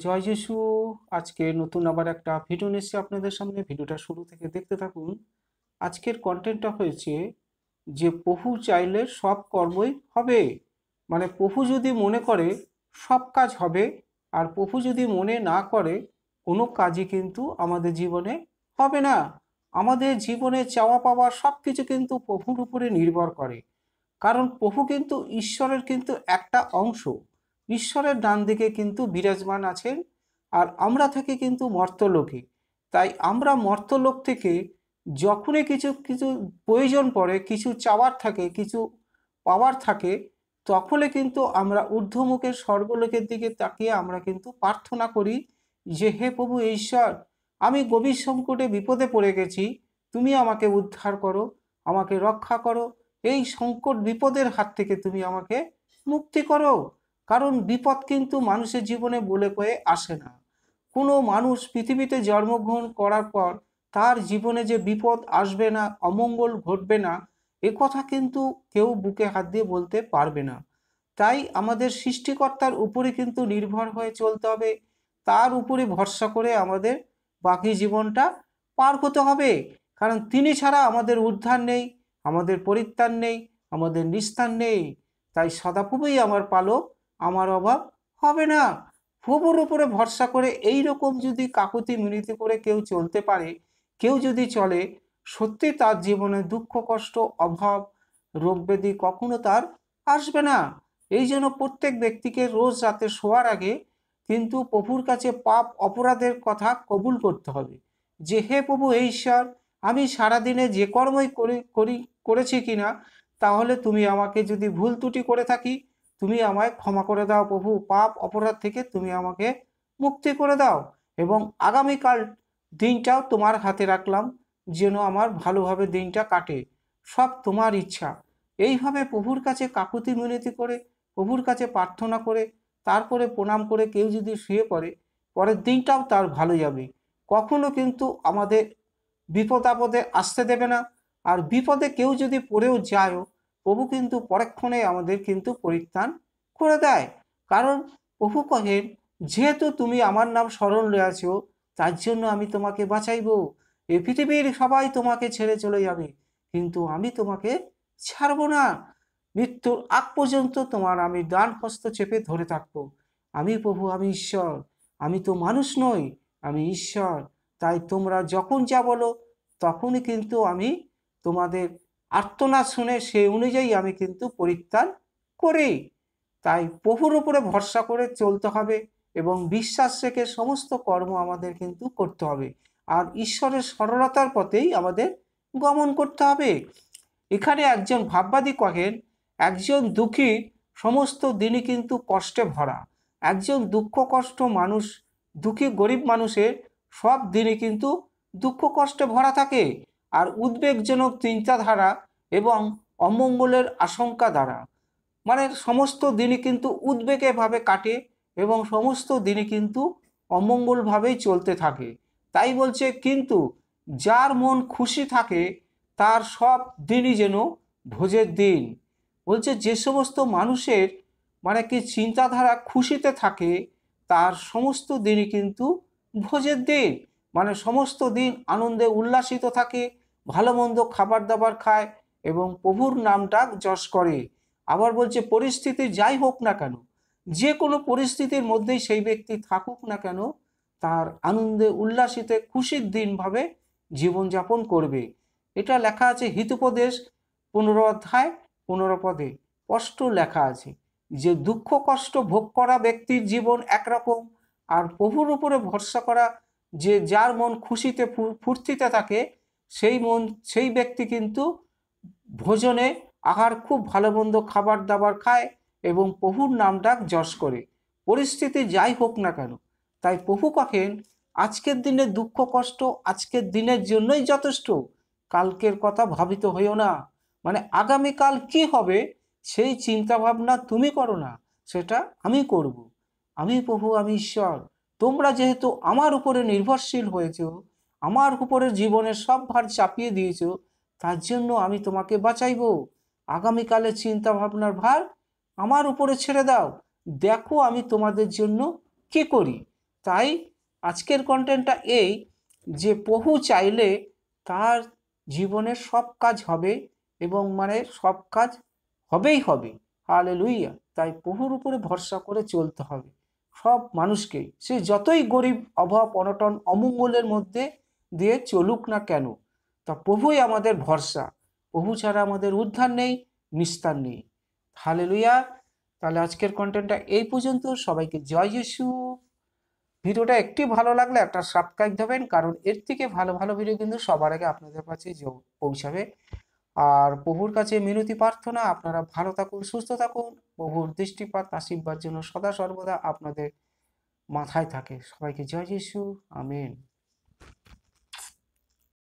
জয় যিশু। আজকে নতুন আবার একটা ভিডিও নিয়ে এসেছি আপনাদের সামনে। ভিডিওটা শুরু থেকে দেখতে থাকুন। আজকের কন্টেন্টটা হয়েছে যে প্রভু চাইলে সব কর্মই হবে। মানে প্রভু যদি মনে করে সব কাজ হবে, আর প্রভু যদি মনে না করে কোনো কাজই কিন্তু আমাদের জীবনে হবে না। আমাদের জীবনে চাওয়া পাওয়া সব কিছু কিন্তু প্রভুর উপরে নির্ভর করে। কারণ প্রভু কিন্তু ঈশ্বরের কিন্তু একটা অংশ। ঈশ্বরের ডান দিকে কিন্তু বিরাজমান আছেন, আর আমরা থাকি কিন্তু মর্তলোকে। তাই আমরা মর্তলোক থেকে যখনই কিছু কিছু প্রয়োজন পড়ে, কিছু চাওয়ার থাকে, কিছু পাওয়ার থাকে, তখনই কিন্তু আমরা ঊর্ধ্বমুখে স্বর্গলোকের দিকে তাকিয়ে আমরা কিন্তু প্রার্থনা করি যে হে প্রভু ঈশ্বর, আমি গভীর সংকটে বিপদে পড়ে গেছি, তুমি আমাকে উদ্ধার করো, আমাকে রক্ষা করো, এই সংকট বিপদের হাত থেকে তুমি আমাকে মুক্তি করো। কারণ বিপদ কিন্তু মানুষের জীবনে বলে কয়ে আসে না। কোনো মানুষ পৃথিবীতে জন্মগ্রহণ করার পর তার জীবনে যে বিপদ আসবে না, অমঙ্গল ঘটবে না, এ কথা কিন্তু কেউ বুকে হাত দিয়ে বলতে পারবে না। তাই আমাদের সৃষ্টিকর্তার উপরে কিন্তু নির্ভর হয়ে চলতে হবে, তার উপরে ভরসা করে আমাদের বাকি জীবনটা পার হতে হবে। কারণ তিনি ছাড়া আমাদের উদ্ধার নেই, আমাদের পরিত্রাণ নেই, আমাদের নিস্তার নেই। তাই সদাপ্রভুই আমার পালক, আমার অভাব হবে না। প্রভুর উপরে ভরসা করে এই রকম যদি কাকুতি মিনতি করে কেউ চলতে পারে, কেউ যদি চলে, সত্যি তার জীবনে দুঃখ কষ্ট অভাব রোগ ব্যাধি কখনো তার আসবে না। এই জন্য প্রত্যেক ব্যক্তিকে রোজ রাতে শোয়ার আগে কিন্তু প্রভুর কাছে পাপ অপরাধের কথা কবুল করতে হবে যে হে প্রভু এই ঈশ্বর, আমি সারাদিনে যে কর্মই করেছি কিনা, তাহলে তুমি আমাকে যদি ভুল ত্রুটি করে থাকি, তুমি আমায় ক্ষমা করে দাও প্রভু। পাপ অপরাধ থেকে তুমি আমাকে মুক্তি করে দাও, এবং আগামীকাল দিনটাও তোমার হাতে রাখলাম, যেন আমার ভালোভাবে দিনটা কাটে। সব তোমার ইচ্ছা। এইভাবে প্রভুর কাছে কাকুতি মিনতি করে, প্রভুর কাছে প্রার্থনা করে, তারপরে প্রণাম করে কেউ যদি শুয়ে পড়ে, পরের দিনটাও তার ভালো যাবে। কখনো কিন্তু আমাদের বিপদ আপদে আসতে দেবে না। আর বিপদে কেউ যদি পড়েও যায়, প্রভু কিন্তু পরক্ষণে আমাদের কিন্তু পরিত্রাণ করে দেয়। কারণ প্রভু কহেন, যেহেতু তুমি আমার নাম স্মরণ লইয়াছ, তার জন্য আমি তোমাকে বাঁচাইব। এই পৃথিবীর সবাই তোমাকে ছেড়ে চলে যাবে, কিন্তু আমি তোমাকে ছাড়ব না। মৃত্যুর আগ পর্যন্ত তোমার আমি ডান হস্ত চেপে ধরে থাকবো। আমি প্রভু, আমি ঈশ্বর, আমি তো মানুষ নই, আমি ঈশ্বর। তাই তোমরা যখন যা বলো তখনই কিন্তু আমি তোমাদের আর্তনাদ শুনে সেই অনুযায়ী আমি কিন্তু পরিত্রাণ করি। তাই প্রভুর উপরে ভরসা করে চলতে হবে, এবং বিশ্বাস রেখে সমস্ত কর্ম আমাদের কিন্তু করতে হবে। আর ঈশ্বরের সরলতার পথেই আমাদের গমন করতে হবে। এখানে একজন ভাববাদী কহেন, একজন দুঃখী সমস্ত দিনই কিন্তু কষ্টে ভরা। একজন দুঃখ কষ্ট মানুষ, দুঃখী গরিব মানুষের সব দিনই কিন্তু দুঃখ কষ্টে ভরা থাকে, আর উদ্বেগজনক চিন্তাধারা এবং অমঙ্গলের আশঙ্কা দ্বারা, মানে সমস্ত দিনই কিন্তু উদ্বেগে ভাবে কাটে, এবং সমস্ত দিনই কিন্তু অমঙ্গলভাবেই চলতে থাকে। তাই বলছে, কিন্তু যার মন খুশি থাকে তার সব দিনই যেন ভোজের দিন। বলছে যে সমস্ত মানুষের মানে কি চিন্তাধারা খুশিতে থাকে, তার সমস্ত দিনই কিন্তু ভোজের দিন। মানে সমস্ত দিন আনন্দে উল্লাসিত থাকে, ভালো মন্দ খাবার দাবার খায় এবং প্রভুর নামটা যশ করে। আবার বলছে পরিস্থিতি যাই হোক না কেন, যে কোনো পরিস্থিতির মধ্যেই সেই ব্যক্তি থাকুক না কেন, তার আনন্দে উল্লাসিতে খুশির দিন ভাবে জীবনযাপন করবে। এটা লেখা আছে হিতোপদেশ 15 অধ্যায় 15 পদে স্পষ্ট লেখা আছে যে দুঃখ কষ্ট ভোগ করা ব্যক্তির জীবন একরকম, আর প্রভুর উপরে ভরসা করা যে যার মন খুশিতে ফুর্তিতে থাকে, সেই ব্যক্তি কিন্তু ভোজনে আহার খুব ভালো মন্দ খাবার দাবার খায় এবং প্রভুর নামডাক যশ করে, পরিস্থিতি যাই হোক না কেন। তাই প্রভু কহেন, আজকের দিনে দুঃখ কষ্ট আজকের দিনের জন্যই যথেষ্ট, কালকের কথা ভাবিত হইও না। মানে আগামীকাল কি হবে সেই চিন্তা ভাবনা তুমি করো না, সেটা আমি করব। আমি প্রভু, আমি ঈশ্বর। তোমরা যেহেতু আমার উপরে নির্ভরশীল হয়েছ, আমার উপরে জীবনের সব ভার চাপিয়ে দিয়েছ, তার জন্য আমি তোমাকে বাঁচাইব। আগামীকালের চিন্তা ভাবনার ভার আমার উপরে ছেড়ে দাও, দেখো আমি তোমাদের জন্য কি করি। তাই আজকের কন্টেন্টটা এই যে প্রভু চাইলে তার জীবনের সব কাজ হবে, এবং মানে সব কাজ হবেই হবে। হালেলুইয়া। তাই প্রভুর উপরে ভরসা করে চলতে হবে সব মানুষকেই, সে যতই গরিব, অভাব, অনটন, অমঙ্গলের মধ্যে দিয়ে চলুক না কেন। তা প্রভুই আমাদের ভরসা, প্রভু ছাড়া আমাদের উদ্ধার নেই, নিস্তার নেই। হালেলুইয়া। তাহলে আজকের কন্টেন্টটা এই পর্যন্ত। সবাইকে জয় যিশু। ভিডিওটা একটু ভালো লাগলে একটা সাবস্ক্রাইব দেবেন, কারণ এর থেকে ভালো ভালো ভিডিও কিন্তু সবার আগে আপনাদের কাছে পৌঁছাবে। আর প্রভুর কাছে মিনতি প্রার্থনা, আপনারা ভালো থাকুন, সুস্থ থাকুন। প্রভুর দৃষ্টিপাত, আশীর্বাদ যেন সদা সর্বদা আপনাদের মাথায় থাকে। সবাইকে জয় যিশু। আমেন।